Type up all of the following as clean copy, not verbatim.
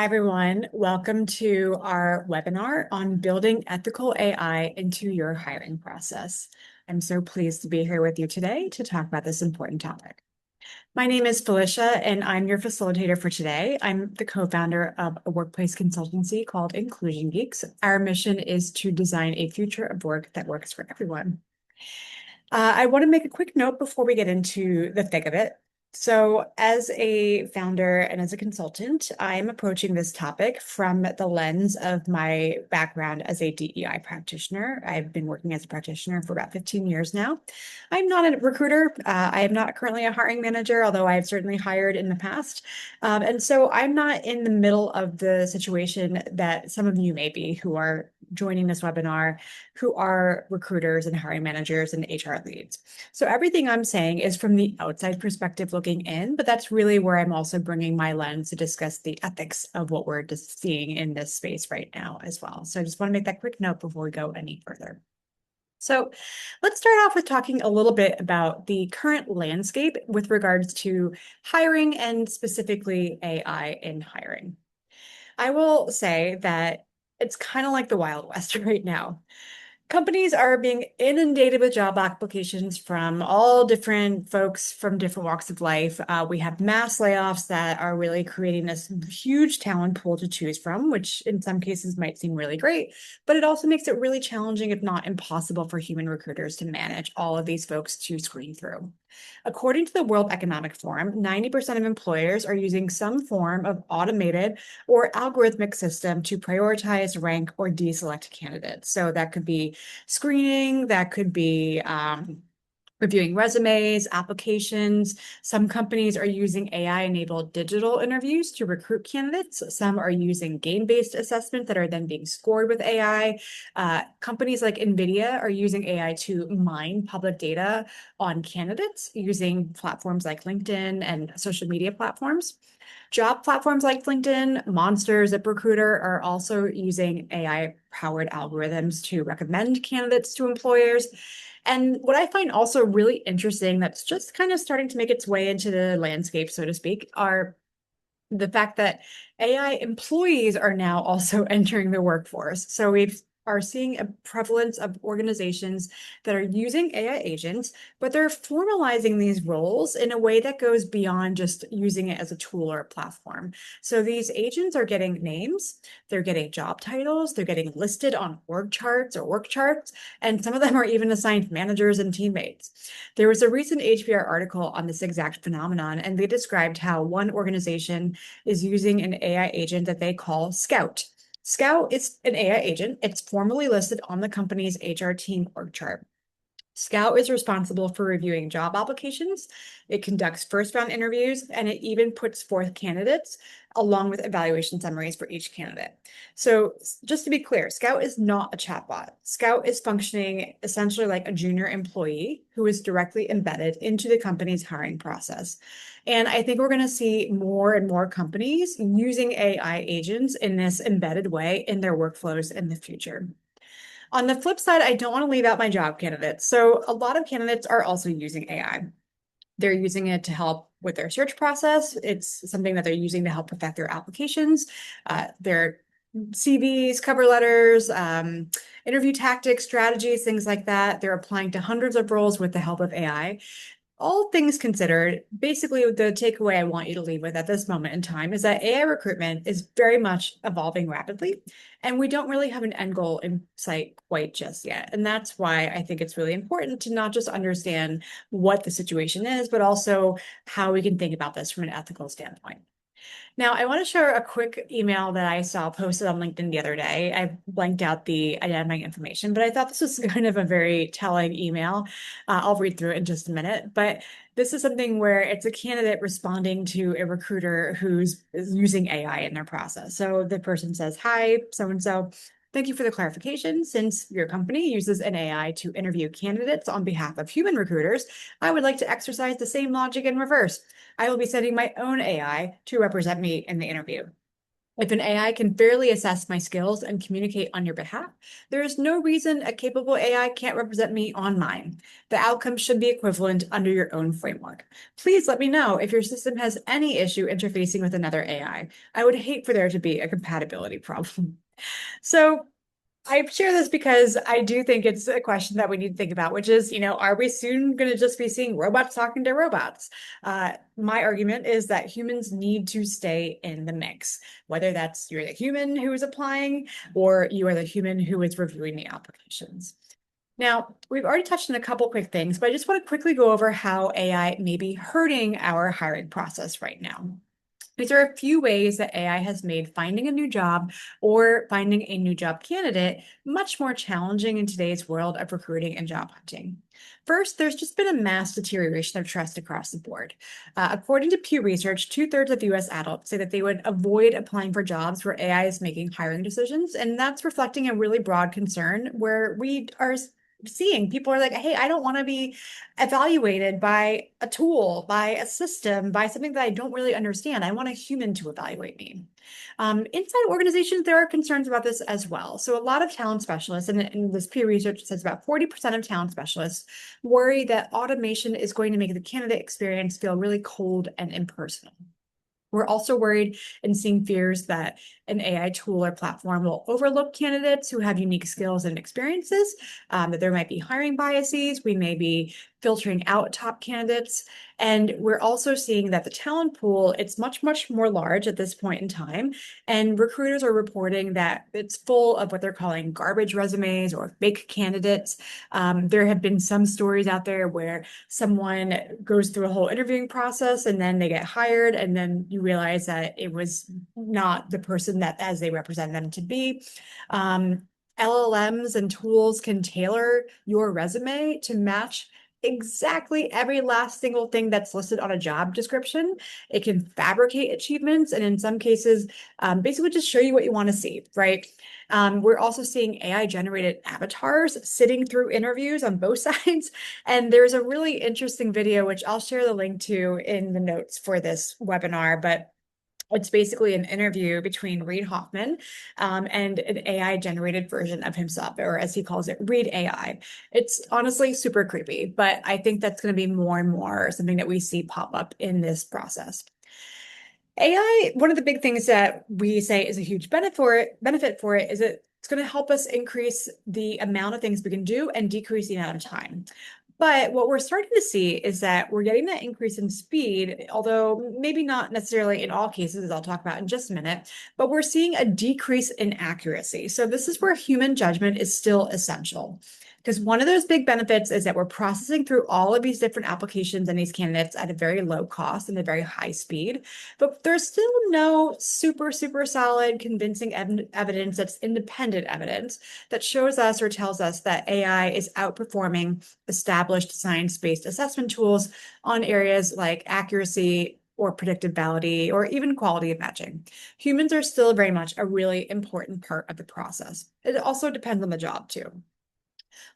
Hi, everyone. Welcome to our webinar on building ethical AI into your hiring process. I'm so pleased to be here with you today to talk about this important topic. My name is Felicia, and I'm your facilitator for today. I'm the co-founder of a workplace consultancy called Inclusion Geeks. Our mission is to design a future of work that works for everyone. I want to make a quick note before we get into the thick of it. So, as a founder and as a consultant, I'm approaching this topic from the lens of my background as a DEI practitioner. I've been working as a practitioner for about 15 years now. I'm not a recruiter. I am not currently a hiring manager, although I've certainly hired in the past. And so I'm not in the middle of the situation that some of you may be who are joining this webinar, who are recruiters and hiring managers and HR leads. So everything I'm saying is from the outside perspective looking in, but that's really where I'm also bringing my lens to discuss the ethics of what we're just seeing in this space right now as well. So I just want to make that quick note before we go any further. So let's start off with talking a little bit about the current landscape with regards to hiring and specifically AI in hiring. I will say that it's kind of like the Wild West right now. Companies are being inundated with job applications from all different folks from different walks of life. We have mass layoffs that are really creating this huge talent pool to choose from, which in some cases might seem really great, but it also makes it really challenging, if not impossible, for human recruiters to manage all of these folks to screen through. According to the World Economic Forum, 90% of employers are using some form of automated or algorithmic system to prioritize, rank, or deselect candidates. So that could be screening, that could be reviewing resumes, applications. Some companies are using AI-enabled digital interviews to recruit candidates. Some are using game-based assessments that are then being scored with AI. Companies like NVIDIA are using AI to mine public data on candidates using platforms like LinkedIn and social media platforms. Job platforms like LinkedIn, Monster, ZipRecruiter are also using AI-powered algorithms to recommend candidates to employers. And what I find also really interesting that's just kind of starting to make its way into the landscape, so to speak, are the fact that AI employees are now also entering the workforce. So we are seeing a prevalence of organizations that are using AI agents, but they're formalizing these roles in a way that goes beyond just using it as a tool or a platform. So these agents are getting names, they're getting job titles, they're getting listed on org charts or work charts, and some of them are even assigned managers and teammates. There was a recent HBR article on this exact phenomenon, and they described how one organization is using an AI agent that they call Scout. Scout is an AI agent. It's formally listed on the company's HR team org chart. Scout is responsible for reviewing job applications. It conducts first round interviews, and it even puts forth candidates along with evaluation summaries for each candidate. So just to be clear, Scout is not a chatbot. Scout is functioning essentially like a junior employee who is directly embedded into the company's hiring process. And I think we're going to see more and more companies using AI agents in this embedded way in their workflows in the future. On the flip side, I don't want to leave out my job candidates. So a lot of candidates are also using AI. They're using it to help with their search process. It's something that they're using to help perfect their applications, their CVs, cover letters, interview tactics, strategies, things like that. They're applying to hundreds of roles with the help of AI. All things considered, basically the takeaway I want you to leave with at this moment in time is that AI recruitment is very much evolving rapidly, and we don't really have an end goal in sight quite just yet. And that's why I think it's really important to not just understand what the situation is, but also how we can think about this from an ethical standpoint. Now, I want to share a quick email that I saw posted on LinkedIn the other day. I blanked out the identifying information, but I thought this was kind of a very telling email. I'll read through it in just a minute, but this is something where it's a candidate responding to a recruiter who's using AI in their process. So the person says, "Hi, so-and-so. Thank you for the clarification. Since your company uses an AI to interview candidates on behalf of human recruiters, I would like to exercise the same logic in reverse. I will be sending my own AI to represent me in the interview." If an AI can fairly assess my skills and communicate on your behalf, there is no reason a capable AI can't represent me on mine. The outcome should be equivalent under your own framework. Please let me know if your system has any issue interfacing with another AI. I would hate for there to be a compatibility problem. So I share this because I do think it's a question that we need to think about, which is, are we soon going to just be seeing robots talking to robots? My argument is that humans need to stay in the mix, whether that's you're the human who is applying or you are the human who is reviewing the applications. Now, we've already touched on a couple quick things, but I just want to quickly go over how AI may be hurting our hiring process right now. These are a few ways that AI has made finding a new job or finding a new job candidate much more challenging in today's world of recruiting and job hunting. First, there's just been a mass deterioration of trust across the board. According to Pew Research, two-thirds of US adults say that they would avoid applying for jobs where AI is making hiring decisions. And that's reflecting a really broad concern where we are seeing people are like, hey, I don't want to be evaluated by a tool, by a system, by something that I don't really understand. I want a human to evaluate me. Inside organizations, there are concerns about this as well. So a lot of talent specialists, and this peer research says about 40% of talent specialists worry that automation is going to make the candidate experience feel really cold and impersonal. We're also worried and seeing fears that an AI tool or platform will overlook candidates who have unique skills and experiences, that there might be hiring biases. We may be filtering out top candidates. And we're also seeing that the talent pool, it's much, much more large at this point in time. And recruiters are reporting that it's full of what they're calling garbage resumes or fake candidates. There have been some stories out there where someone goes through a whole interviewing process and then they get hired, and then you realize that it was not the person that as they represent them to be. LLMs and tools can tailor your resume to match exactly every last single thing that's listed on a job description. It can fabricate achievements and in some cases, basically just show you what you want to see, right? We're also seeing AI generated avatars sitting through interviews on both sides. And there's a really interesting video, which I'll share the link to in the notes for this webinar, but it's basically an interview between Reid Hoffman and an AI generated version of himself, or as he calls it, Reid AI. It's honestly super creepy, but I think that's going to be more and more something that we see pop up in this process. AI, one of the big things that we say is a huge benefit for it is that it's going to help us increase the amount of things we can do and decrease the amount of time. But what we're starting to see is that we're getting that increase in speed, although maybe not necessarily in all cases, as I'll talk about in just a minute, but we're seeing a decrease in accuracy. So this is where human judgment is still essential. Because one of those big benefits is that we're processing through all of these different applications and these candidates at a very low cost and a very high speed. But there's still no super, super solid, convincing evidence that's independent evidence that shows us or tells us that AI is outperforming established science-based assessment tools on areas like accuracy or predictability or even quality of matching. Humans are still very much a really important part of the process. It also depends on the job too.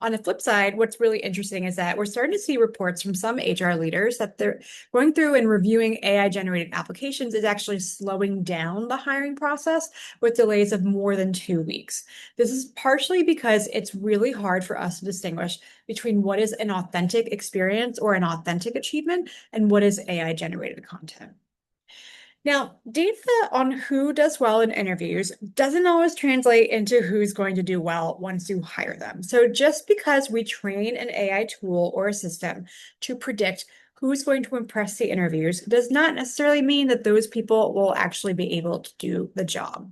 On the flip side, what's really interesting is that we're starting to see reports from some HR leaders that they're going through and reviewing AI generated applications is actually slowing down the hiring process with delays of more than 2 weeks. This is partially because it's really hard for us to distinguish between what is an authentic experience or an authentic achievement and what is AI generated content. Now, data on who does well in interviews doesn't always translate into who's going to do well once you hire them. So just because we train an AI tool or a system to predict who's going to impress the interviews does not necessarily mean that those people will actually be able to do the job.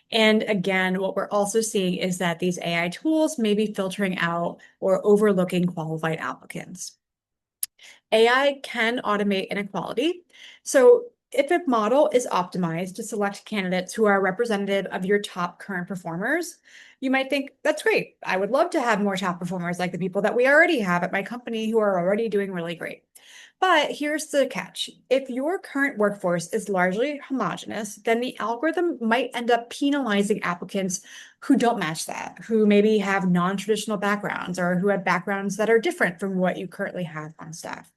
And again, what we're also seeing is that these AI tools may be filtering out or overlooking qualified applicants. AI can automate inequality. So if a model is optimized to select candidates who are representative of your top current performers, you might think, that's great. I would love to have more top performers like the people that we already have at my company who are already doing really great. But here's the catch. If your current workforce is largely homogenous, then the algorithm might end up penalizing applicants who don't match that, who maybe have non-traditional backgrounds or who have backgrounds that are different from what you currently have on staff.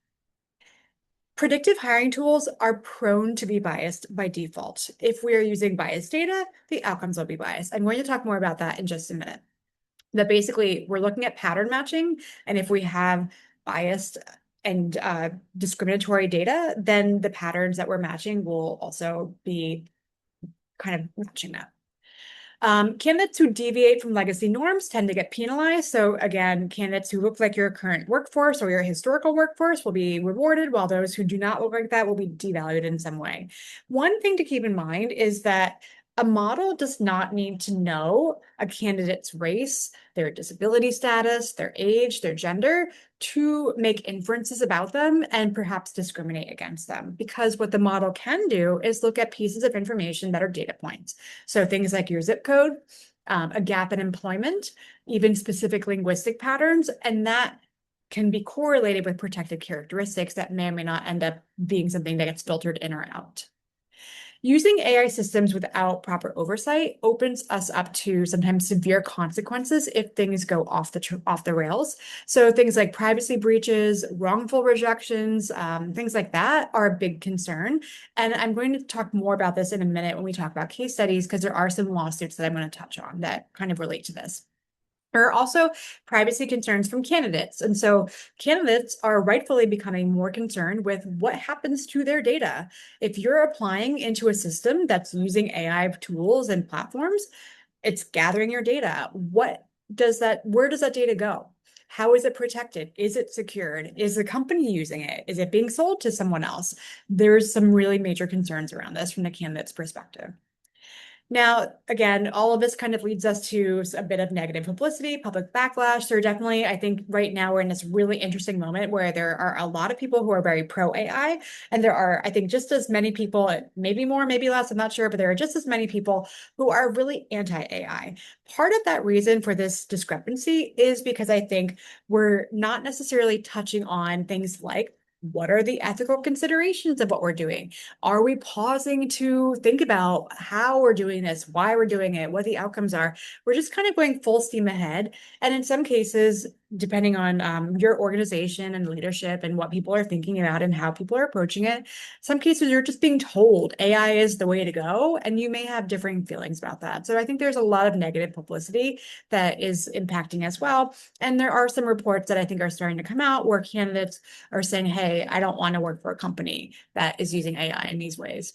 Predictive hiring tools are prone to be biased by default. If we are using biased data, the outcomes will be biased. I'm going to talk more about that in just a minute. That basically we're looking at pattern matching, and if we have biased and discriminatory data, then the patterns that we're matching will also be kind of matching that. Candidates who deviate from legacy norms tend to get penalized. So again, candidates who look like your current workforce or your historical workforce will be rewarded, while those who do not look like that will be devalued in some way. One thing to keep in mind is that a model does not need to know a candidate's race, their disability status, their age, their gender, to make inferences about them and perhaps discriminate against them. Because what the model can do is look at pieces of information that are data points. So things like your zip code, a gap in employment, even specific linguistic patterns, and that can be correlated with protected characteristics that may or may not end up being something that gets filtered in or out. Using AI systems without proper oversight opens us up to sometimes severe consequences if things go off the rails. So things like privacy breaches, wrongful rejections, things like that are a big concern. And I'm going to talk more about this in a minute when we talk about case studies, because there are some lawsuits that I'm going to touch on that kind of relate to this. There are also privacy concerns from candidates. And so candidates are rightfully becoming more concerned with what happens to their data. If you're applying into a system that's using AI tools and platforms, it's gathering your data. Where does that data go? How is it protected? Is it secured? Is the company using it? Is it being sold to someone else? There's some really major concerns around this from the candidate's perspective. Now, again, all of this kind of leads us to a bit of negative publicity, public backlash. There definitely, I think right now we're in this really interesting moment where there are a lot of people who are very pro AI, and there are, I think, just as many people, maybe more, maybe less, I'm not sure, but there are just as many people who are really anti-AI. Part of that reason for this discrepancy is because I think we're not necessarily touching on things like, what are the ethical considerations of what we're doing? Are we pausing to think about how we're doing this, why we're doing it, what the outcomes are? We're just kind of going full steam ahead. And in some cases, depending on your organization and leadership and what people are thinking about and how people are approaching it, some cases you're just being told AI is the way to go, and you may have differing feelings about that. So I think there's a lot of negative publicity that is impacting as well. And there are some reports that I think are starting to come out where candidates are saying, hey, I don't want to work for a company that is using AI in these ways.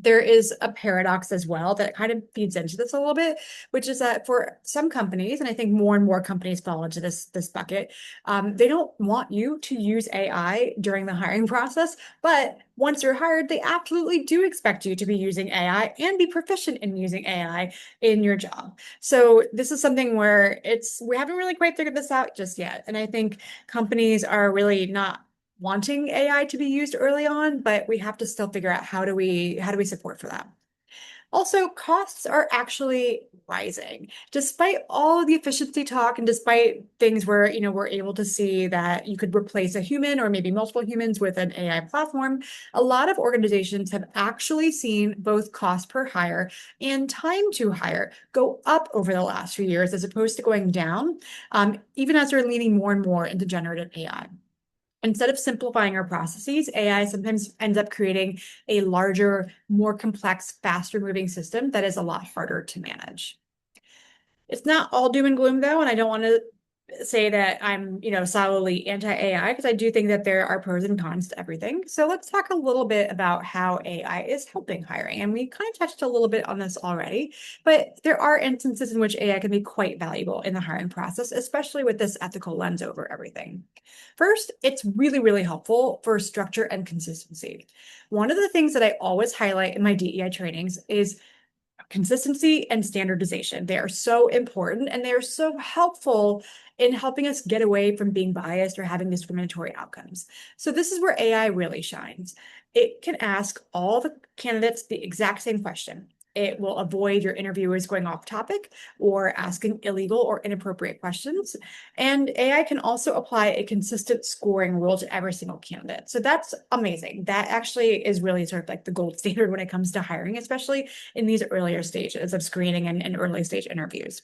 There is a paradox as well that kind of feeds into this a little bit, which is that for some companies, and I think more and more companies fall into this bucket, they don't want you to use AI during the hiring process, but once you're hired, they absolutely do expect you to be using AI and be proficient in using AI in your job. So this is something where we haven't really quite figured this out just yet. And I think companies are really not wanting AI to be used early on, but we have to still figure out how do we support for that. Also, costs are actually rising. Despite all of the efficiency talk and despite things where, we're able to see that you could replace a human or maybe multiple humans with an AI platform, a lot of organizations have actually seen both cost per hire and time to hire go up over the last few years as opposed to going down, even as they're leaning more and more into generative AI. Instead of simplifying our processes, AI sometimes ends up creating a larger, more complex, faster moving system that is a lot harder to manage. It's not all doom and gloom though, and I don't want to say that I'm, solidly anti-AI, because I do think that there are pros and cons to everything. So let's talk a little bit about how AI is helping hiring. And we kind of touched a little bit on this already, but there are instances in which AI can be quite valuable in the hiring process, especially with this ethical lens over everything. First, it's really, really helpful for structure and consistency. One of the things that I always highlight in my DEI trainings is consistency and standardization. They are so important and they are so helpful in helping us get away from being biased or having discriminatory outcomes. So this is where AI really shines. It can ask all the candidates the exact same question. It will avoid your interviewers going off topic or asking illegal or inappropriate questions. And AI can also apply a consistent scoring rule to every single candidate. So that's amazing. That actually is really sort of like the gold standard when it comes to hiring, especially in these earlier stages of screening and early stage interviews.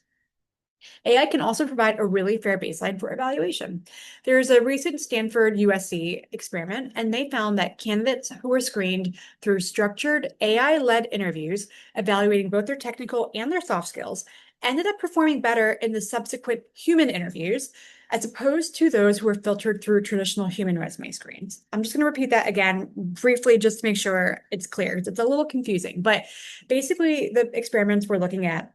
AI can also provide a really fair baseline for evaluation. There's a recent Stanford USC experiment, and they found that candidates who were screened through structured AI-led interviews, evaluating both their technical and their soft skills, ended up performing better in the subsequent human interviews, as opposed to those who were filtered through traditional human resume screens. I'm just going to repeat that again briefly just to make sure it's clear. It's a little confusing, but basically the experiments were looking at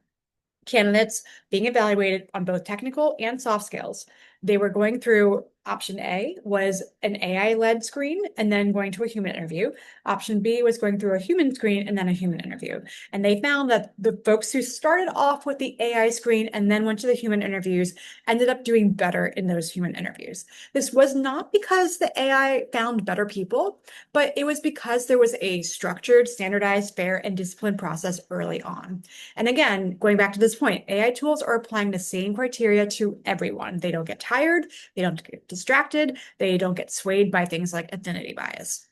candidates being evaluated on both technical and soft skills. They were going through option A was an AI-led screen and then going to a human interview. Option B was going through a human screen and then a human interview. And they found that the folks who started off with the AI screen and then went to the human interviews ended up doing better in those human interviews. This was not because the AI found better people, but it was because there was a structured, standardized, fair, and disciplined process early on. And again, going back to this point, AI tools are applying the same criteria to everyone. They don't get tired, they don't get distracted, they don't get swayed by things like affinity bias.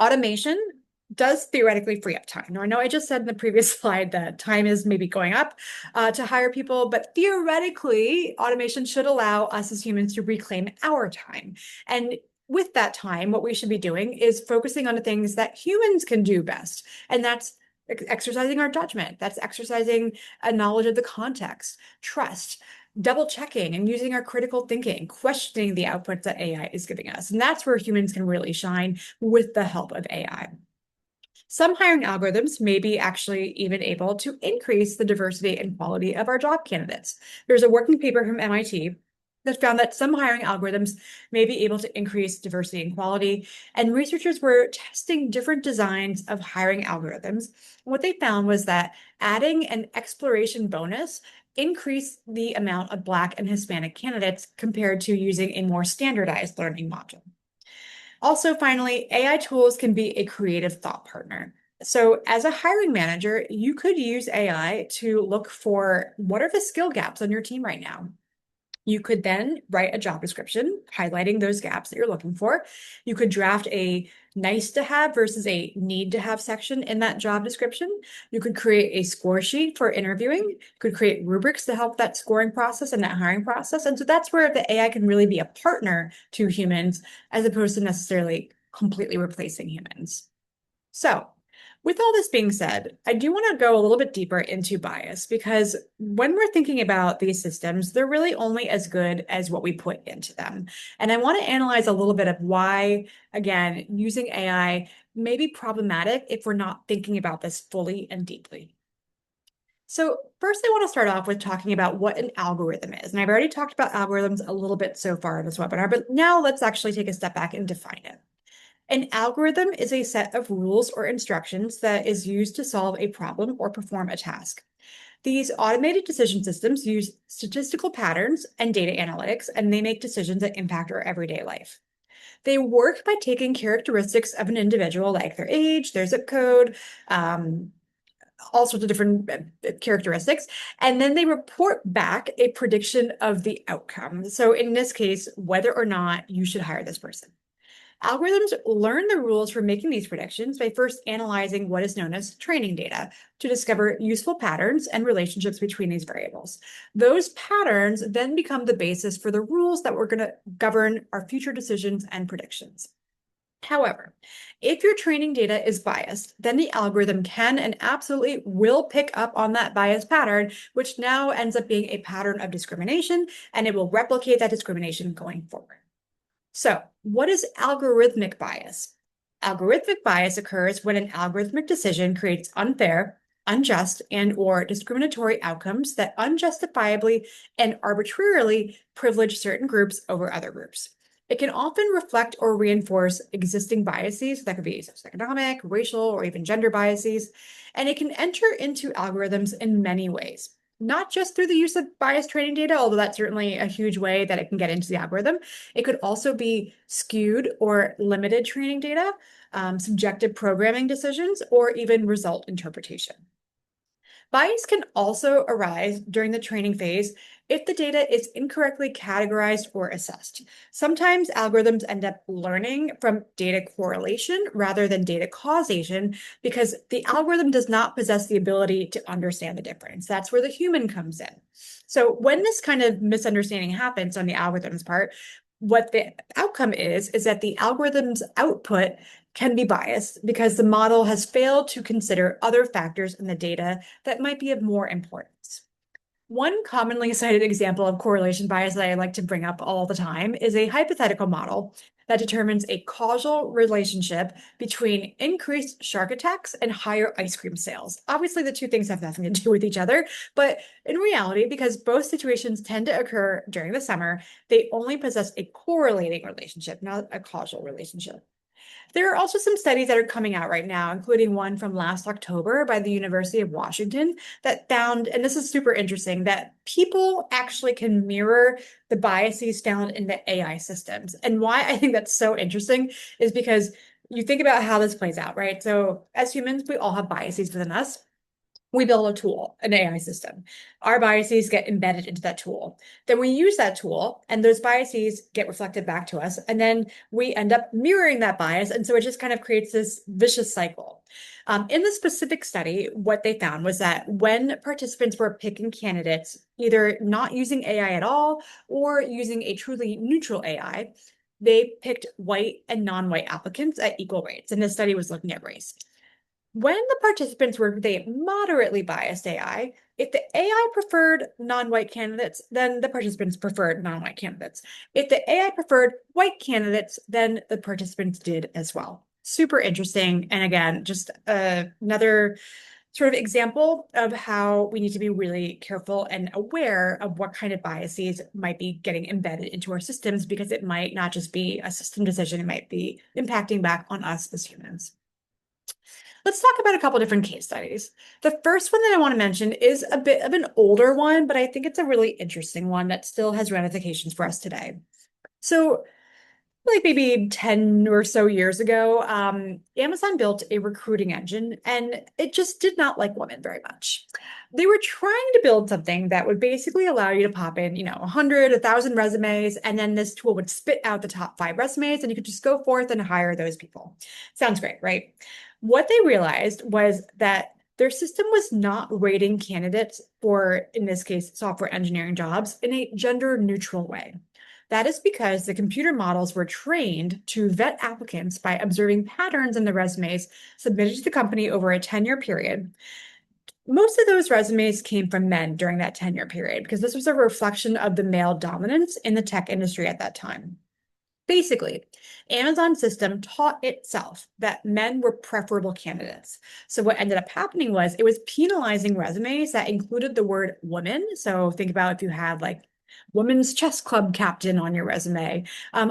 Automation does theoretically free up time. Now, I know I just said in the previous slide that time is maybe going up to hire people, but theoretically, automation should allow us as humans to reclaim our time. And with that time, what we should be doing is focusing on the things that humans can do best. And that's exercising our judgment. That's exercising a knowledge of the context, trust, double checking and using our critical thinking, questioning the outputs that AI is giving us. And that's where humans can really shine with the help of AI. Some hiring algorithms may be actually even able to increase the diversity and quality of our job candidates. There's a working paper from MIT that found that some hiring algorithms may be able to increase diversity and quality, and researchers were testing different designs of hiring algorithms. What they found was that adding an exploration bonus increased the amount of Black and Hispanic candidates compared to using a more standardized learning module. Also, finally, AI tools can be a creative thought partner. So as a hiring manager, you could use AI to look for what are the skill gaps on your team right now. You could then write a job description highlighting those gaps that you're looking for. You could draft a nice to have versus a need to have section in that job description. You could create a score sheet for interviewing. You could create rubrics to help that scoring process and that hiring process. And so that's where the AI can really be a partner to humans as opposed to necessarily completely replacing humans. So with all this being said, I do want to go a little bit deeper into bias because when we're thinking about these systems, they're really only as good as what we put into them. And I want to analyze a little bit of why, again, using AI may be problematic if we're not thinking about this fully and deeply. So first, I want to start off with talking about what an algorithm is. And I've already talked about algorithms a little bit so far in this webinar, but now let's actually take a step back and define it. An algorithm is a set of rules or instructions that is used to solve a problem or perform a task. These automated decision systems use statistical patterns and data analytics, and they make decisions that impact our everyday life. They work by taking characteristics of an individual, like their age, their zip code, all sorts of different characteristics, and then they report back a prediction of the outcome. So in this case, whether or not you should hire this person. Algorithms learn the rules for making these predictions by first analyzing what is known as training data to discover useful patterns and relationships between these variables. Those patterns then become the basis for the rules that we're going to govern our future decisions and predictions. However, if your training data is biased, then the algorithm can and absolutely will pick up on that bias pattern, which now ends up being a pattern of discrimination, and it will replicate that discrimination going forward. So, what is algorithmic bias? Algorithmic bias occurs when an algorithmic decision creates unfair, unjust, and/or discriminatory outcomes that unjustifiably and arbitrarily privilege certain groups over other groups. It can often reflect or reinforce existing biases that could be socioeconomic, racial, or even gender biases, and it can enter into algorithms in many ways. Not just through the use of bias training data, although that's certainly a huge way that it can get into the algorithm. It could also be skewed or limited training data, subjective programming decisions, or even result interpretation. Bias can also arise during the training phase if the data is incorrectly categorized or assessed. Sometimes algorithms end up learning from data correlation rather than data causation because the algorithm does not possess the ability to understand the difference. That's where the human comes in. So when this kind of misunderstanding happens on the algorithm's part, what the outcome is that the algorithm's output can be biased because the model has failed to consider other factors in the data that might be of more importance. One commonly cited example of correlation bias that I like to bring up all the time is a hypothetical model that determines a causal relationship between increased shark attacks and higher ice cream sales. Obviously, the two things have nothing to do with each other, but in reality, because both situations tend to occur during the summer, they only possess a correlating relationship, not a causal relationship. There are also some studies that are coming out right now, including one from last October by the University of Washington that found, and this is super interesting, that people actually can mirror the biases found in the AI systems. And why I think that's so interesting is because you think about how this plays out, right? So as humans, we all have biases within us. We build a tool, an AI system. Our biases get embedded into that tool. Then we use that tool, and those biases get reflected back to us. And then we end up mirroring that bias. And so it just kind of creates this vicious cycle. In the specific study, what they found was that when participants were picking candidates, either not using AI at all or using a truly neutral AI, they picked white and non-white applicants at equal rates. And this study was looking at race. When the participants were the moderately biased AI, if the AI preferred non-white candidates, then the participants preferred non-white candidates. If the AI preferred white candidates, then the participants did as well. Super interesting. And again, just another sort of example of how we need to be really careful and aware of what kind of biases might be getting embedded into our systems, because it might not just be a system decision, it might be impacting back on us as humans. Let's talk about a couple different case studies. The first one that I want to mention is a bit of an older one, but I think it's a really interesting one that still has ramifications for us today. So, like maybe 10 or so years ago, Amazon built a recruiting engine and it just did not like women very much. They were trying to build something that would basically allow you to pop in, 100, 1,000 resumes, and then this tool would spit out the top 5 resumes and you could just go forth and hire those people. Sounds great, right? What they realized was that their system was not rating candidates for, in this case, software engineering jobs in a gender neutral way. That is because the computer models were trained to vet applicants by observing patterns in the resumes submitted to the company over a 10-year period. Most of those resumes came from men during that 10-year period because this was a reflection of the male dominance in the tech industry at that time. Basically, Amazon's system taught itself that men were preferable candidates. So what ended up happening was it was penalizing resumes that included the word woman. So think about if you had like women's chess club captain on your resume,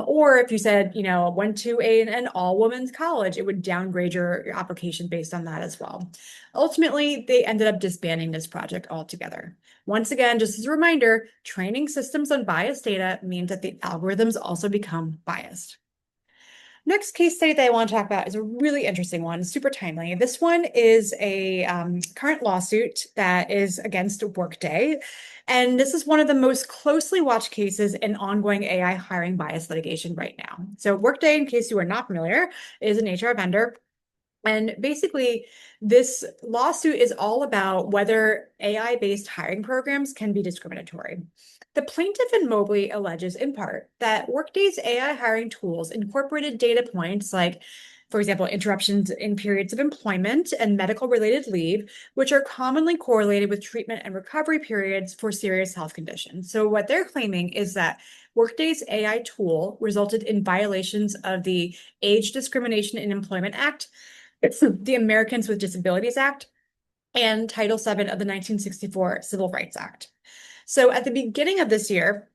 or if you said, went to an all-women's college, it would downgrade your application based on that as well. Ultimately, they ended up disbanding this project altogether. Once again, just as a reminder, training systems on biased data means that the algorithms also become biased. Next case study that I want to talk about is a really interesting one, super timely. This one is a current lawsuit that is against Workday. And this is one of the most closely watched cases in ongoing AI hiring bias litigation right now. So Workday, in case you are not familiar, is an HR vendor. And basically, this lawsuit is all about whether AI-based hiring programs can be discriminatory. The plaintiff in Mobley alleges, in part, that Workday's AI hiring tools incorporated data points like, for example, interruptions in periods of employment and medical-related leave, which are commonly correlated with treatment and recovery periods for serious health conditions. So what they're claiming is that Workday's AI tool resulted in violations of the Age Discrimination in Employment Act, the Americans with Disabilities Act, and Title VII of the 1964 Civil Rights Act. So at the beginning of this year,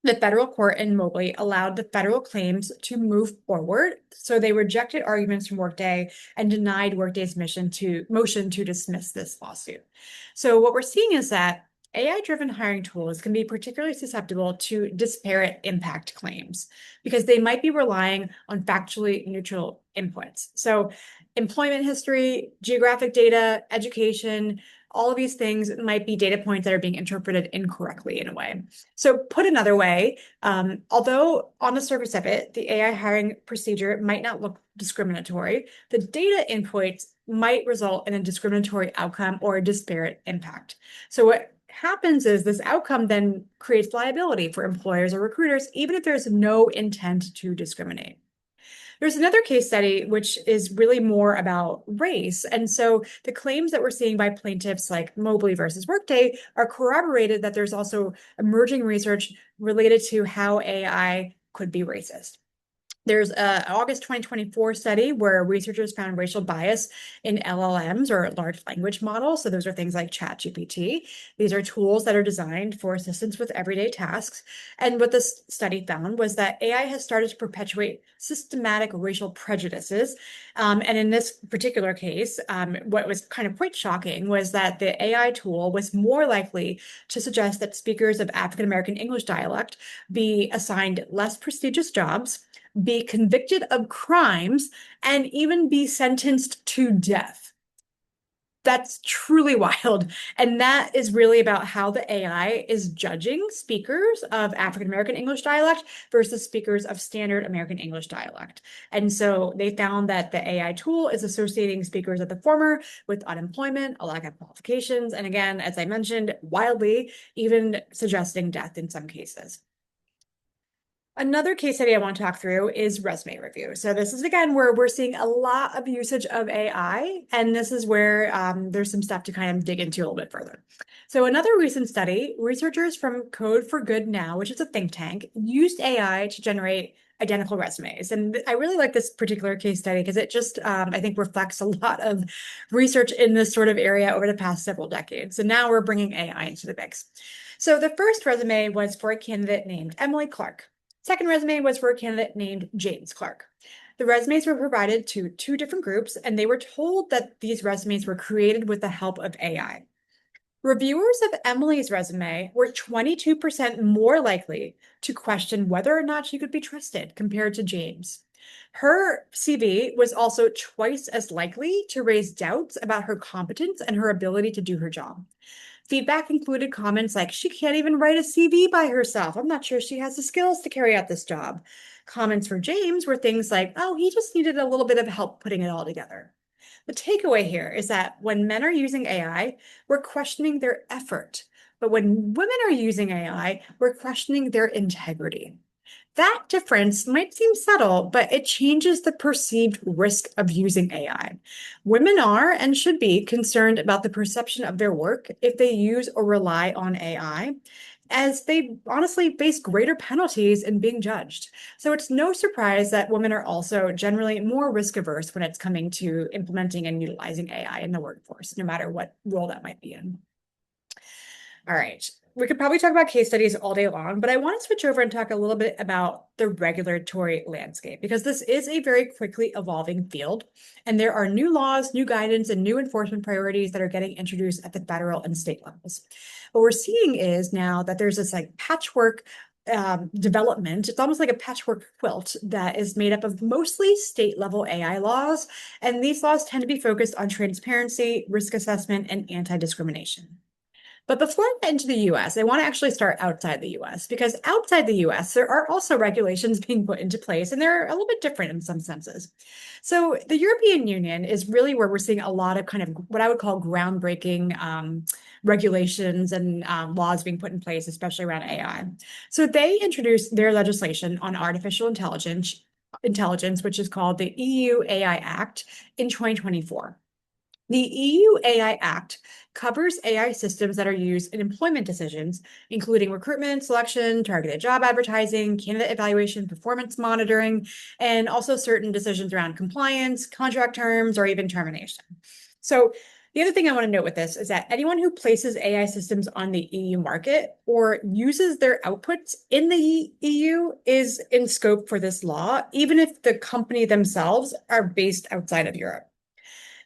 the federal court in Mobley allowed the federal claims to move forward. So they rejected arguments from Workday and denied Workday's motion to dismiss this lawsuit. So what we're seeing is that AI-driven hiring tools can be particularly susceptible to disparate impact claims because they might be relying on factually neutral inputs. So employment history, geographic data, education, all of these things might be data points that are being interpreted incorrectly in a way. So put another way, although on the surface of it, the AI hiring procedure might not look discriminatory, the data inputs might result in a discriminatory outcome or a disparate impact. So what happens is this outcome then creates liability for employers or recruiters, even if there's no intent to discriminate. There's another case study which is really more about race. And so the claims that we're seeing by plaintiffs like Mobley versus Workday are corroborated that there's also emerging research related to how AI could be racist. There's an August 2024 study where researchers found racial bias in LLMs or large language models. So those are things like ChatGPT. These are tools that are designed for assistance with everyday tasks. And what this study found was that AI has started to perpetuate systematic racial prejudices. And in this particular case, what was kind of quite shocking was that the AI tool was more likely to suggest that speakers of African American English dialect be assigned less prestigious jobs, be convicted of crimes, and even be sentenced to death. That's truly wild. And that is really about how the AI is judging speakers of African American English dialect versus speakers of standard American English dialect. And so they found that the AI tool is associating speakers of the former with unemployment, a lack of qualifications, and again, as I mentioned, wildly, even suggesting death in some cases. Another case study I want to talk through is resume review. So this is, again, where we're seeing a lot of usage of AI, and this is where there's some stuff to kind of dig into a little bit further. So another recent study, researchers from Code for Good Now, which is a think tank, used AI to generate identical resumes. And I really like this particular case study because it just, I think, reflects a lot of research in this sort of area over the past several decades. So now we're bringing AI into the mix. So the first resume was for a candidate named Emily Clark. Second resume was for a candidate named James Clark. The resumes were provided to two different groups, and they were told that these resumes were created with the help of AI. Reviewers of Emily's resume were 22% more likely to question whether or not she could be trusted compared to James. Her CV was also twice as likely to raise doubts about her competence and her ability to do her job. Feedback included comments like, she can't even write a CV by herself. I'm not sure she has the skills to carry out this job. Comments for James were things like, oh, he just needed a little bit of help putting it all together. The takeaway here is that when men are using AI, we're questioning their effort. But when women are using AI, we're questioning their integrity. That difference might seem subtle, but it changes the perceived risk of using AI. Women are and should be concerned about the perception of their work if they use or rely on AI, as they honestly face greater penalties in being judged. So it's no surprise that women are also generally more risk averse when it's coming to implementing and utilizing AI in the workforce, no matter what role that might be in. All right. We could probably talk about case studies all day long, but I want to switch over and talk a little bit about the regulatory landscape because this is a very quickly evolving field, and there are new laws, new guidance, and new enforcement priorities that are getting introduced at the federal and state levels. What we're seeing is now that there's this like patchwork development. It's almost like a patchwork quilt that is made up of mostly state level AI laws, and these laws tend to be focused on transparency, risk assessment, and anti-discrimination. But before I get into the US, I want to actually start outside the US because outside the US, there are also regulations being put into place, and they're a little bit different in some senses. So the European Union is really where we're seeing a lot of kind of what I would call groundbreaking regulations and laws being put in place, especially around AI. So they introduced their legislation on artificial intelligence, which is called the EU AI Act in 2024. The EU AI Act covers AI systems that are used in employment decisions, including recruitment, selection, targeted job advertising, candidate evaluation, performance monitoring, and also certain decisions around compliance, contract terms, or even termination. So the other thing I want to note with this is that anyone who places AI systems on the EU market or uses their outputs in the EU is in scope for this law, even if the company themselves are based outside of Europe.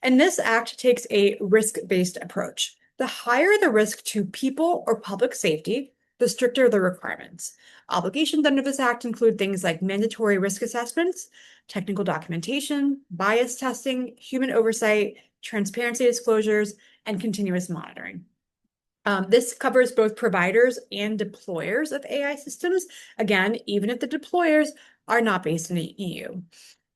And this act takes a risk-based approach. The higher the risk to people or public safety, the stricter the requirements. Obligations under this act include things like mandatory risk assessments, technical documentation, bias testing, human oversight, transparency disclosures, and continuous monitoring. This covers both providers and deployers of AI systems, again, even if the deployers are not based in the EU.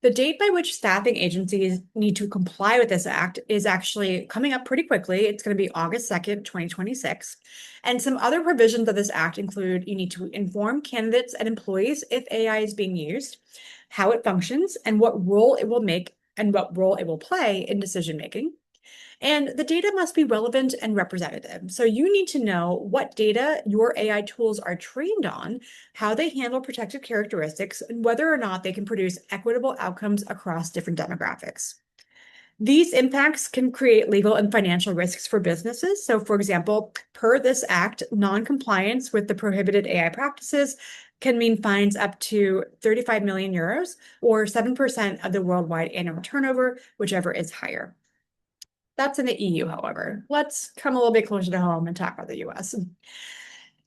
The date by which staffing agencies need to comply with this act is actually coming up pretty quickly. It's going to be August 2nd, 2026. And some other provisions of this act include you need to inform candidates and employees if AI is being used, how it functions, and what role it will make and what role it will play in decision making. And the data must be relevant and representative. So you need to know what data your AI tools are trained on, how they handle protected characteristics, and whether or not they can produce equitable outcomes across different demographics. These impacts can create legal and financial risks for businesses. So, for example, per this act, non-compliance with the prohibited AI practices can mean fines up to 35 million euros or 7% of the worldwide annual turnover, whichever is higher. That's in the EU, however. Let's come a little bit closer to home and talk about the US.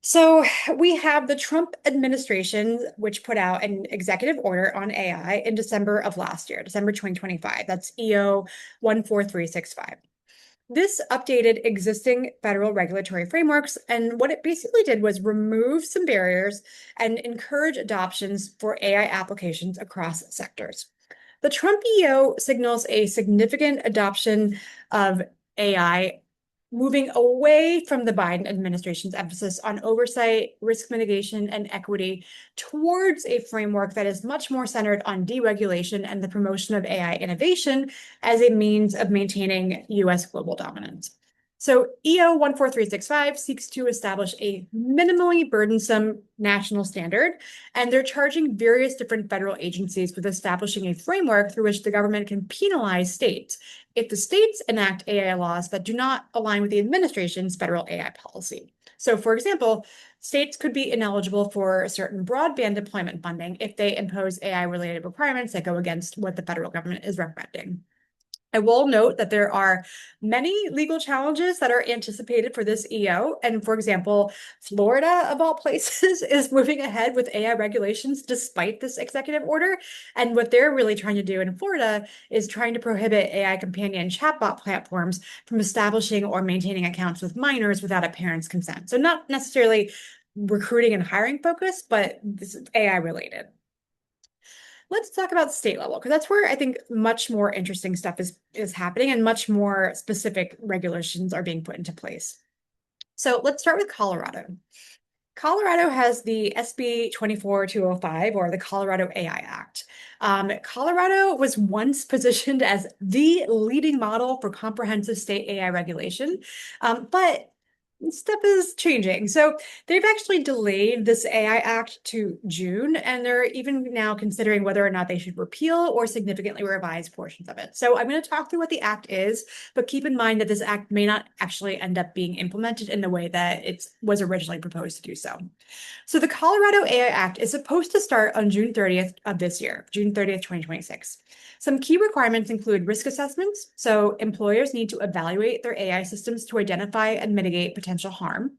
So we have the Trump administration, which put out an executive order on AI in December of last year, December 2025. That's EO 14365. This updated existing federal regulatory frameworks, and what it basically did was remove some barriers and encourage adoptions for AI applications across sectors. The Trump EO signals a significant adoption of AI, moving away from the Biden administration's emphasis on oversight, risk mitigation, and equity towards a framework that is much more centered on deregulation and the promotion of AI innovation as a means of maintaining US global dominance. So EO 14365 seeks to establish a minimally burdensome national standard, and they're charging various different federal agencies with establishing a framework through which the government can penalize states if the states enact AI laws that do not align with the administration's federal AI policy. So, for example, states could be ineligible for certain broadband deployment funding if they impose AI-related requirements that go against what the federal government is recommending. I will note that there are many legal challenges that are anticipated for this EO. And for example, Florida, of all places, is moving ahead with AI regulations despite this executive order. And what they're really trying to do in Florida is trying to prohibit AI companion chatbot platforms from establishing or maintaining accounts with minors without a parent's consent. So not necessarily recruiting and hiring focus, but this is AI related. Let's talk about state level, because that's where I think much more interesting stuff is happening and much more specific regulations are being put into place. So let's start with Colorado. Colorado has the SB 24205, or the Colorado AI Act. Colorado was once positioned as the leading model for comprehensive state AI regulation, but stuff is changing. So they've actually delayed this AI Act to June, and they're even now considering whether or not they should repeal or significantly revise portions of it. So I'm going to talk through what the act is, but keep in mind that this act may not actually end up being implemented in the way that it was originally proposed to do so. So the Colorado AI Act is supposed to start on June 30th of this year, June 30th, 2026. Some key requirements include risk assessments. So employers need to evaluate their AI systems to identify and mitigate potential harm.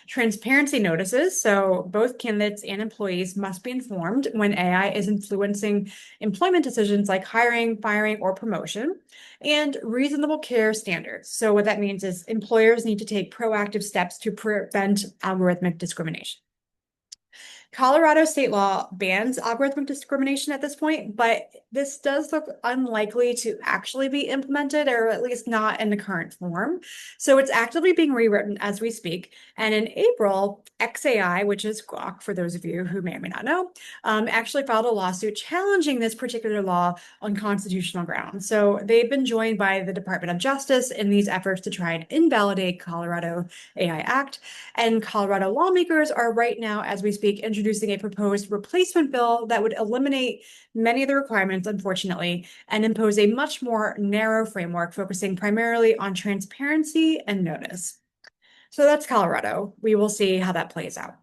Transparency notices. So both candidates and employees must be informed when AI is influencing employment decisions like hiring, firing, or promotion. And reasonable care standards. So what that means is employers need to take proactive steps to prevent algorithmic discrimination. Colorado state law bans algorithmic discrimination at this point, but this does look unlikely to actually be implemented, or at least not in the current form. So it's actively being rewritten as we speak. And in April, XAI, which is Grok, for those of you who may or may not know, actually filed a lawsuit challenging this particular law on constitutional grounds. So they've been joined by the Department of Justice in these efforts to try and invalidate Colorado AI Act. And Colorado lawmakers are right now, as we speak, introducing a proposed replacement bill that would eliminate many of the requirements, unfortunately, and impose a much more narrow framework focusing primarily on transparency and notice. So that's Colorado. We will see how that plays out.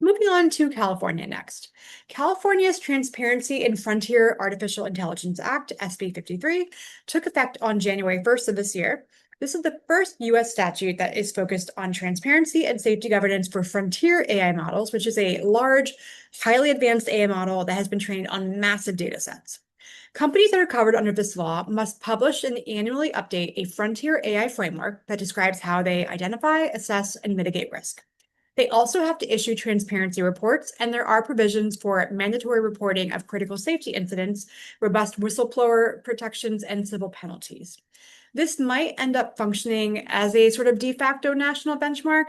Moving on to California next. California's Transparency in Frontier Artificial Intelligence Act, SB 53, took effect on January 1st of this year. This is the first US statute that is focused on transparency and safety governance for frontier AI models, which is a large, highly advanced AI model that has been trained on massive data sets. Companies that are covered under this law must publish and annually update a frontier AI framework that describes how they identify, assess, and mitigate risk. They also have to issue transparency reports, and there are provisions for mandatory reporting of critical safety incidents, robust whistleblower protections, and civil penalties. This might end up functioning as a sort of de facto national benchmark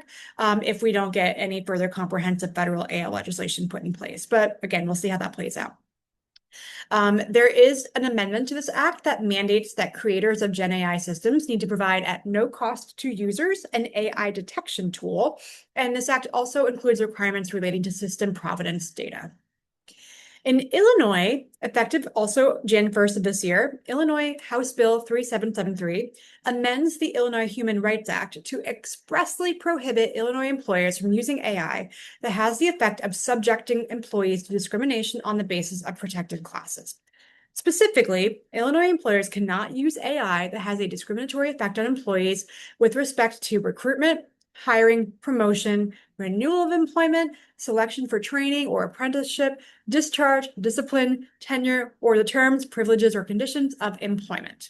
if we don't get any further comprehensive federal AI legislation put in place. But again, we'll see how that plays out. There is an amendment to this act that mandates that creators of Gen AI systems need to provide at no cost to users an AI detection tool. And this act also includes requirements relating to system provenance data. In Illinois, effective also Jan 1st of this year, Illinois House Bill 3773 amends the Illinois Human Rights Act to expressly prohibit Illinois employers from using AI that has the effect of subjecting employees to discrimination on the basis of protected classes. Specifically, Illinois employers cannot use AI that has a discriminatory effect on employees with respect to recruitment, hiring, promotion, renewal of employment, selection for training or apprenticeship, discharge, discipline, tenure, or the terms, privileges, or conditions of employment.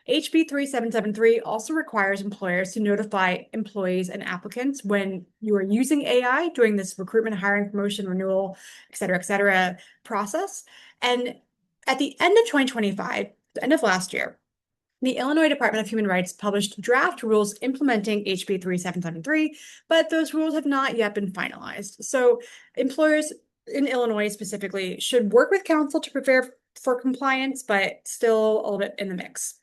HB 3773 also requires employers to notify employees and applicants when you are using AI during this recruitment, hiring, promotion, renewal, et cetera, process. And at the end of 2025, the end of last year, the Illinois Department of Human Rights published draft rules implementing HB 3773, but those rules have not yet been finalized. So employers in Illinois specifically should work with counsel to prepare for compliance, but still a little bit in the mix.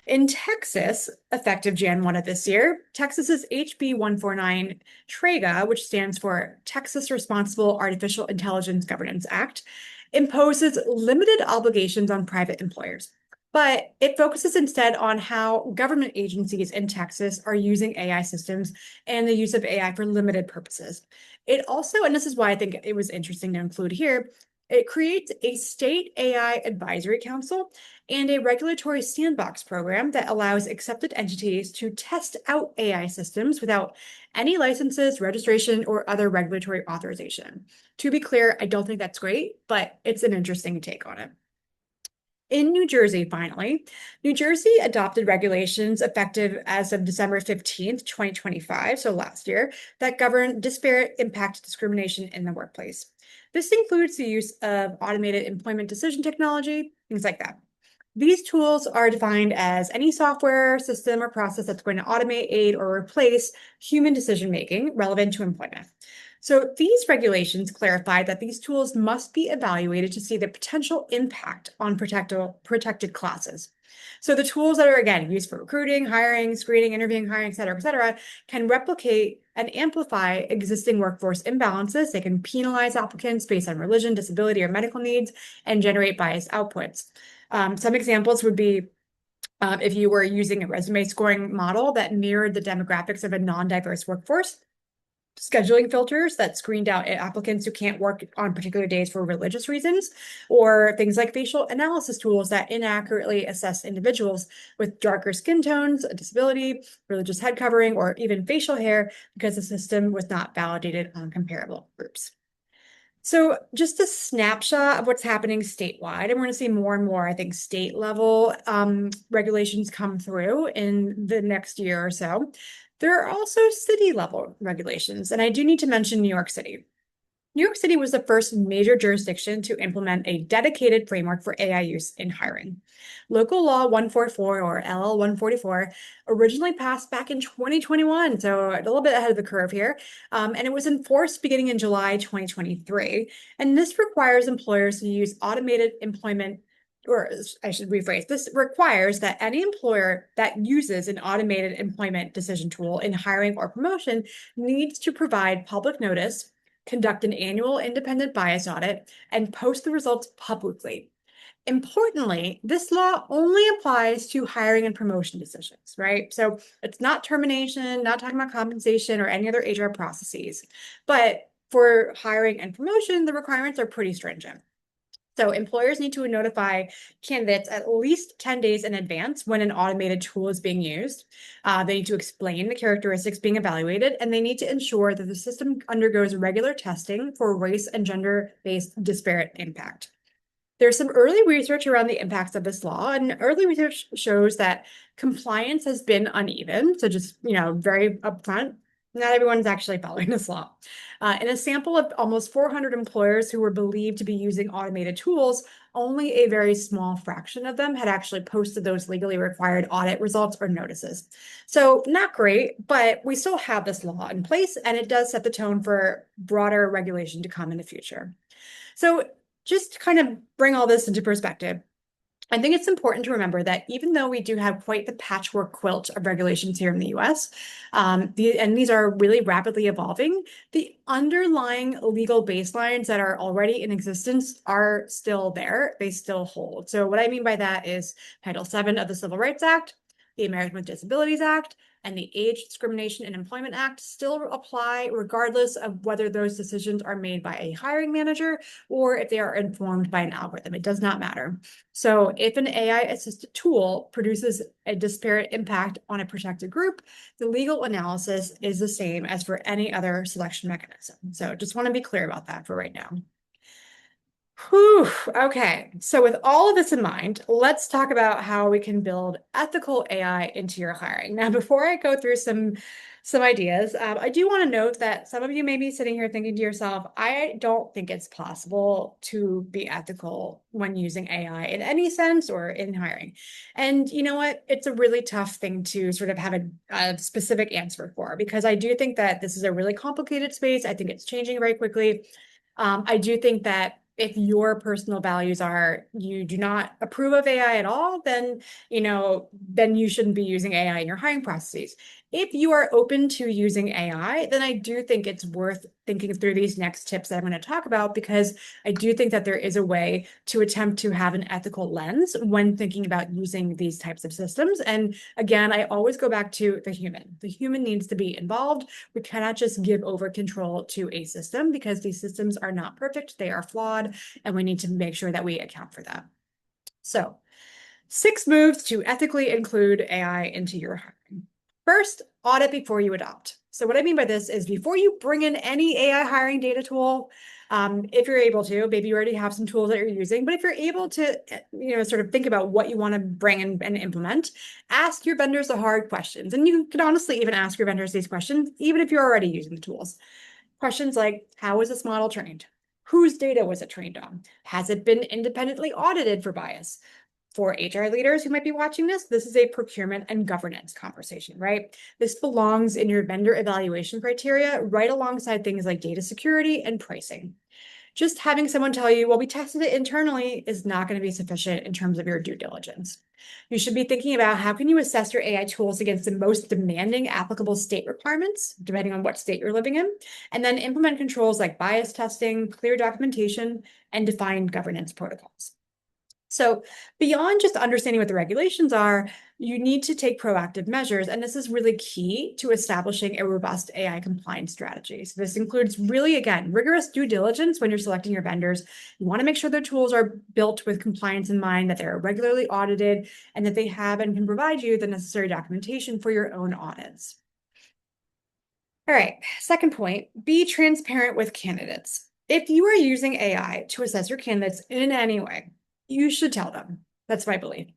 In Texas, effective Jan 1 of this year, Texas's HB 149 TREGA, which stands for Texas Responsible Artificial Intelligence Governance Act, imposes limited obligations on private employers. But it focuses instead on how government agencies in Texas are using AI systems and the use of AI for limited purposes. It also, and this is why I think it was interesting to include here, it creates a state AI advisory council and a regulatory sandbox program that allows accepted entities to test out AI systems without any licenses, registration, or other regulatory authorization. To be clear, I don't think that's great, but it's an interesting take on it. In New Jersey, finally, New Jersey adopted regulations effective as of December 15th, 2025, so last year, that govern disparate impact discrimination in the workplace. This includes the use of automated employment decision technology, things like that. These tools are defined as any software, system, or process that's going to automate, aid, or replace human decision-making relevant to employment. So these regulations clarify that these tools must be evaluated to see the potential impact on protected classes. So the tools that are, again, used for recruiting, hiring, screening, interviewing, hiring, et cetera, can replicate and amplify existing workforce imbalances. They can penalize applicants based on religion, disability, or medical needs, and generate biased outputs. Some examples would be if you were using a resume scoring model that mirrored the demographics of a non-diverse workforce, scheduling filters that screened out applicants who can't work on particular days for religious reasons, or things like facial analysis tools that inaccurately assess individuals with darker skin tones, a disability, religious head covering, or even facial hair because the system was not validated on comparable groups. So just a snapshot of what's happening statewide, and we're going to see more and more, I think, state level regulations come through in the next year or so. There are also city level regulations, and I do need to mention New York City. New York City was the first major jurisdiction to implement a dedicated framework for AI use in hiring. Local Law 144, or LL 144, originally passed back in 2021, so a little bit ahead of the curve here, and it was enforced beginning in July 2023. And this requires employers to use automated employment, or I should rephrase, this requires that any employer that uses an automated employment decision tool in hiring or promotion needs to provide public notice, conduct an annual independent bias audit, and post the results publicly. Importantly, this law only applies to hiring and promotion decisions, right? So it's not termination, not talking about compensation or any other HR processes. But for hiring and promotion, the requirements are pretty stringent. So employers need to notify candidates at least 10 days in advance when an automated tool is being used. They need to explain the characteristics being evaluated, and they need to ensure that the system undergoes regular testing for race and gender-based disparate impact. There's some early research around the impacts of this law, and early research shows that compliance has been uneven. So just, very upfront, not everyone's actually following this law. In a sample of almost 400 employers who were believed to be using automated tools, only a very small fraction of them had actually posted those legally required audit results or notices. So not great, but we still have this law in place, and it does set the tone for broader regulation to come in the future. So just to kind of bring all this into perspective, I think it's important to remember that even though we do have quite the patchwork quilt of regulations here in the US, and these are really rapidly evolving, the underlying legal baselines that are already in existence are still there. They still hold. So what I mean by that is Title VII of the Civil Rights Act, the American with Disabilities Act, and the Age Discrimination in Employment Act still apply regardless of whether those decisions are made by a hiring manager or if they are informed by an algorithm. It does not matter. So if an AI-assisted tool produces a disparate impact on a protected group, the legal analysis is the same as for any other selection mechanism. So just want to be clear about that for right now. Whew, okay. So with all of this in mind, let's talk about how we can build ethical AI into your hiring. Now, before I go through some ideas, I do want to note that some of you may be sitting here thinking to yourself, I don't think it's possible to be ethical when using AI in any sense or in hiring. And you know what? It's a really tough thing to sort of have a specific answer for, because I do think that this is a really complicated space. I think it's changing very quickly. I do think that if your personal values are you do not approve of AI at all, then then you shouldn't be using AI in your hiring processes. If you are open to using AI, then I do think it's worth thinking through these next tips that I'm going to talk about, because I do think that there is a way to attempt to have an ethical lens when thinking about using these types of systems. And again, I always go back to the human. The human needs to be involved. We cannot just give over control to a system, because these systems are not perfect. They are flawed, and we need to make sure that we account for that. So 6 moves to ethically include AI into your hiring. First, audit before you adopt. So what I mean by this is before you bring in any AI hiring data tool, if you're able to, maybe you already have some tools that you're using, but if you're able to, sort of think about what you want to bring in and implement, ask your vendors the hard questions. And you can honestly even ask your vendors these questions, even if you're already using the tools. Questions like, how was this model trained? Whose data was it trained on? Has it been independently audited for bias? For HR leaders who might be watching this is a procurement and governance conversation, right? This belongs in your vendor evaluation criteria right alongside things like data security and pricing. Just having someone tell you, well, we tested it internally is not going to be sufficient in terms of your due diligence. You should be thinking about how can you assess your AI tools against the most demanding applicable state requirements, depending on what state you're living in, and then implement controls like bias testing, clear documentation, and defined governance protocols. So beyond just understanding what the regulations are, you need to take proactive measures. And this is really key to establishing a robust AI compliance strategy. So this includes really, again, rigorous due diligence when you're selecting your vendors. You want to make sure their tools are built with compliance in mind, that they're regularly audited, and that they have and can provide you the necessary documentation for your own audits. All right, second point, be transparent with candidates. If you are using AI to assess your candidates in any way, you should tell them. That's my belief.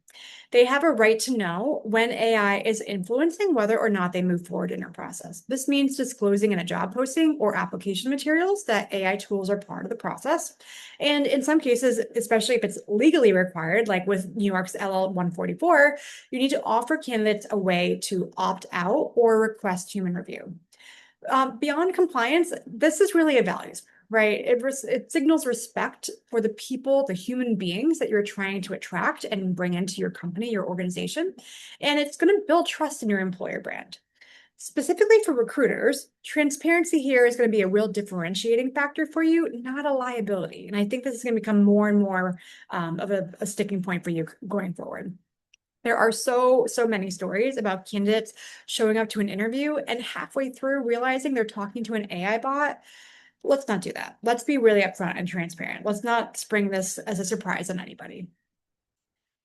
They have a right to know when AI is influencing whether or not they move forward in your process. This means disclosing in a job posting or application materials that AI tools are part of the process. And in some cases, especially if it's legally required, like with New York's LL 144, you need to offer candidates a way to opt out or request human review. Beyond compliance, this is really a values, right? It signals respect for the people, the human beings that you're trying to attract and bring into your company, your organization. And it's going to build trust in your employer brand. Specifically for recruiters, transparency here is going to be a real differentiating factor for you, not a liability. And I think this is going to become more and more of a sticking point for you going forward. There are so many stories about candidates showing up to an interview and halfway through realizing they're talking to an AI bot. Let's not do that. Let's be really upfront and transparent. Let's not spring this as a surprise on anybody.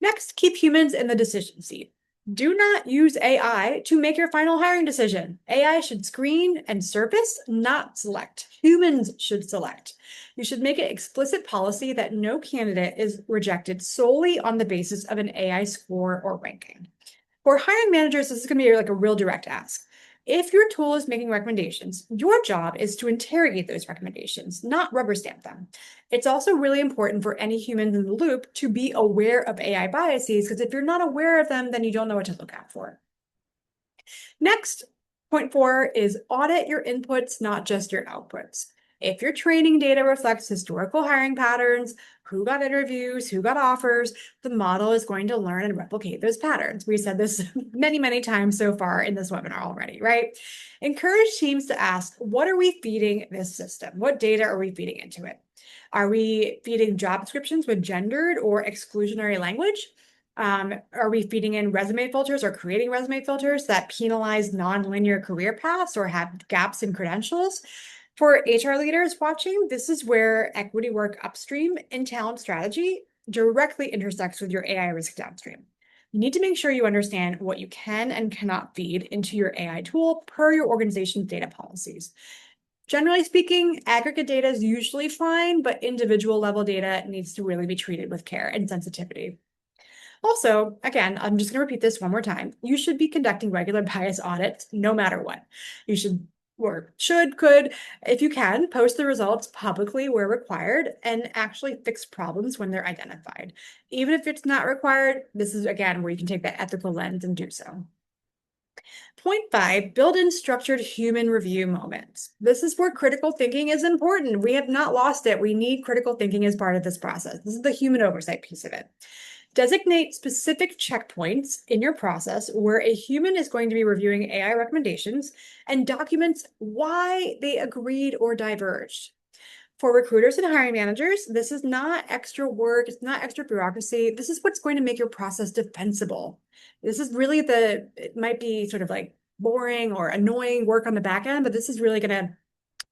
Next, keep humans in the decision seat. Do not use AI to make your final hiring decision. AI should screen and surface, not select. Humans should select. You should make it explicit policy that no candidate is rejected solely on the basis of an AI score or ranking. For hiring managers, this is going to be like a real direct ask. If your tool is making recommendations, your job is to interrogate those recommendations, not rubber stamp them. It's also really important for any humans in the loop to be aware of AI biases, because if you're not aware of them, then you don't know what to look out for. Next, point 4 is audit your inputs, not just your outputs. If your training data reflects historical hiring patterns, who got interviews, who got offers, the model is going to learn and replicate those patterns. We said this many, many times so far in this webinar already, right? Encourage teams to ask, what are we feeding this system? What data are we feeding into it? Are we feeding job descriptions with gendered or exclusionary language? Are we feeding in resume filters or creating resume filters that penalize nonlinear career paths or have gaps in credentials? For HR leaders watching, this is where equity work upstream in talent strategy directly intersects with your AI risk downstream. You need to make sure you understand what you can and cannot feed into your AI tool per your organization's data policies. Generally speaking, aggregate data is usually fine, but individual level data needs to really be treated with care and sensitivity. Also, again, I'm just going to repeat this one more time. You should be conducting regular bias audits no matter what. You should, or should, could, if you can, post the results publicly where required and actually fix problems when they're identified. Even if it's not required, this is, again, where you can take that ethical lens and do so. Point 5, build in structured human review moments. This is where critical thinking is important. We have not lost it. We need critical thinking as part of this process. This is the human oversight piece of it. Designate specific checkpoints in your process where a human is going to be reviewing AI recommendations and documents why they agreed or diverged. For recruiters and hiring managers, this is not extra work, it's not extra bureaucracy. This is what's going to make your process defensible. This is really it might be sort of like boring or annoying work on the back end, but this is really going to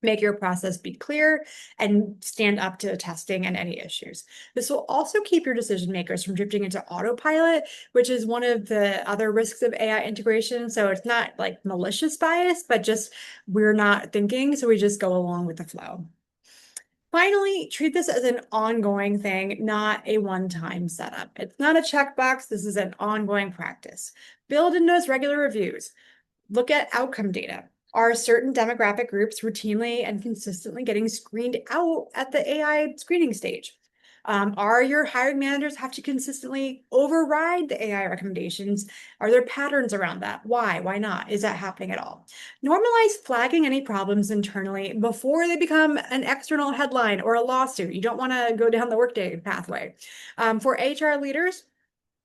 make your process be clear and stand up to testing and any issues. This will also keep your decision makers from drifting into autopilot, which is one of the other risks of AI integration. So it's not like malicious bias, but just we're not thinking, so we just go along with the flow. Finally, treat this as an ongoing thing, not a one-time setup. It's not a checkbox. This is an ongoing practice. Build in those regular reviews. Look at outcome data. Are certain demographic groups routinely and consistently getting screened out at the AI screening stage? Are your hiring managers have to consistently override the AI recommendations? Are there patterns around that? Why? Why not? Is that happening at all? Normalize flagging any problems internally before they become an external headline or a lawsuit. You don't want to go down the workday pathway. For HR leaders,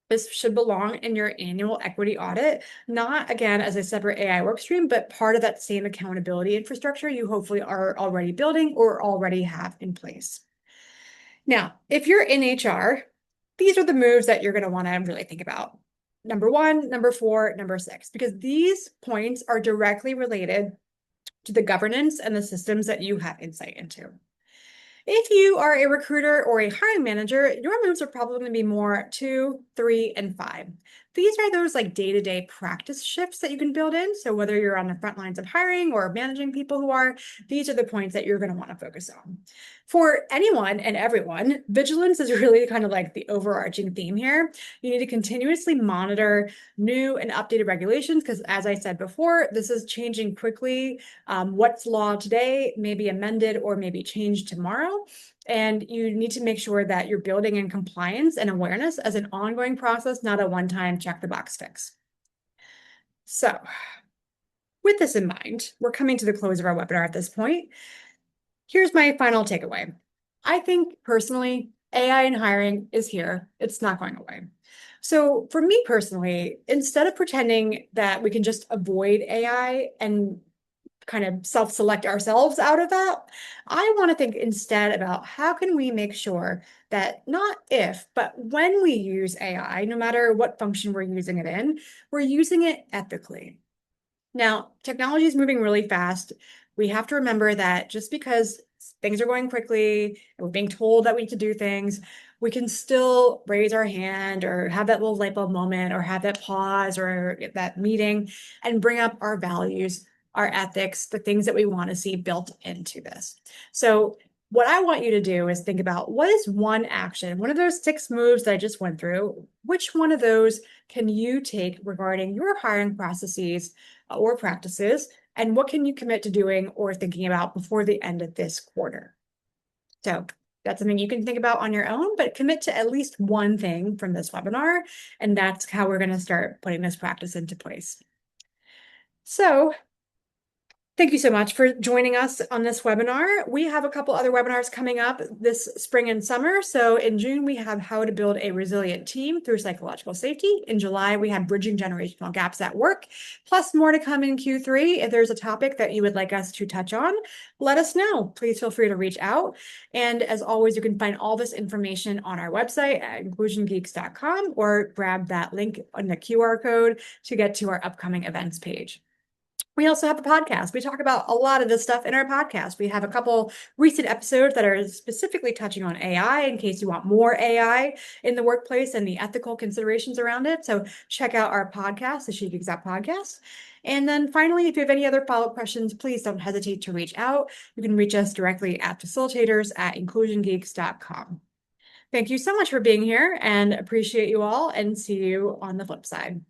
this should belong in your annual equity audit, not again as a separate AI workstream, but part of that same accountability infrastructure you hopefully are already building or already have in place. Now, if you're in HR, these are the moves that you're going to want to really think about. Number 1, number 4, number 6, because these points are directly related to the governance and the systems that you have insight into. If you are a recruiter or a hiring manager, your moves are probably going to be more 2, 3, and 5. These are those like day-to-day practice shifts that you can build in. So whether you're on the front lines of hiring or managing people who are, these are the points that you're going to want to focus on. For anyone and everyone, vigilance is really kind of like the overarching theme here. You need to continuously monitor new and updated regulations because, as I said before, this is changing quickly. What's law today may be amended or maybe changed tomorrow. And you need to make sure that you're building in compliance and awareness as an ongoing process, not a one-time check the box fix. So with this in mind, we're coming to the close of our webinar at this point. Here's my final takeaway. I think personally, AI in hiring is here. It's not going away. So for me personally, instead of pretending that we can just avoid AI and kind of self-select ourselves out of that, I want to think instead about how can we make sure that not if, but when we use AI, no matter what function we're using it in, we're using it ethically. Now, technology is moving really fast. We have to remember that just because things are going quickly and we're being told that we need to do things, we can still raise our hand or have that little light bulb moment or have that pause or that meeting and bring up our values, our ethics, the things that we want to see built into this. So what I want you to do is think about what is one action, one of those 6 moves that I just went through, which one of those can you take regarding your hiring processes or practices, and what can you commit to doing or thinking about before the end of this quarter? So that's something you can think about on your own, but commit to at least one thing from this webinar, and that's how we're going to start putting this practice into place. So thank you so much for joining us on this webinar. We have a couple other webinars coming up this spring and summer. So in June, we have how to build a resilient team through psychological safety. In July, we have bridging generational gaps at work, plus more to come in Q3. If there's a topic that you would like us to touch on, let us know. Please feel free to reach out. And as always, you can find all this information on our website at inclusiongeeks.com or grab that link on the QR code to get to our upcoming events page. We also have a podcast. We talk about a lot of this stuff in our podcast. We have a couple recent episodes that are specifically touching on AI in case you want more AI in the workplace and the ethical considerations around it. So check out our podcast, the She Geeks Out podcast. And then finally, if you have any other follow-up questions, please don't hesitate to reach out. You can reach us directly at facilitators@inclusiongeeks.com. Thank you so much for being here and appreciate you all and see you on the flip side.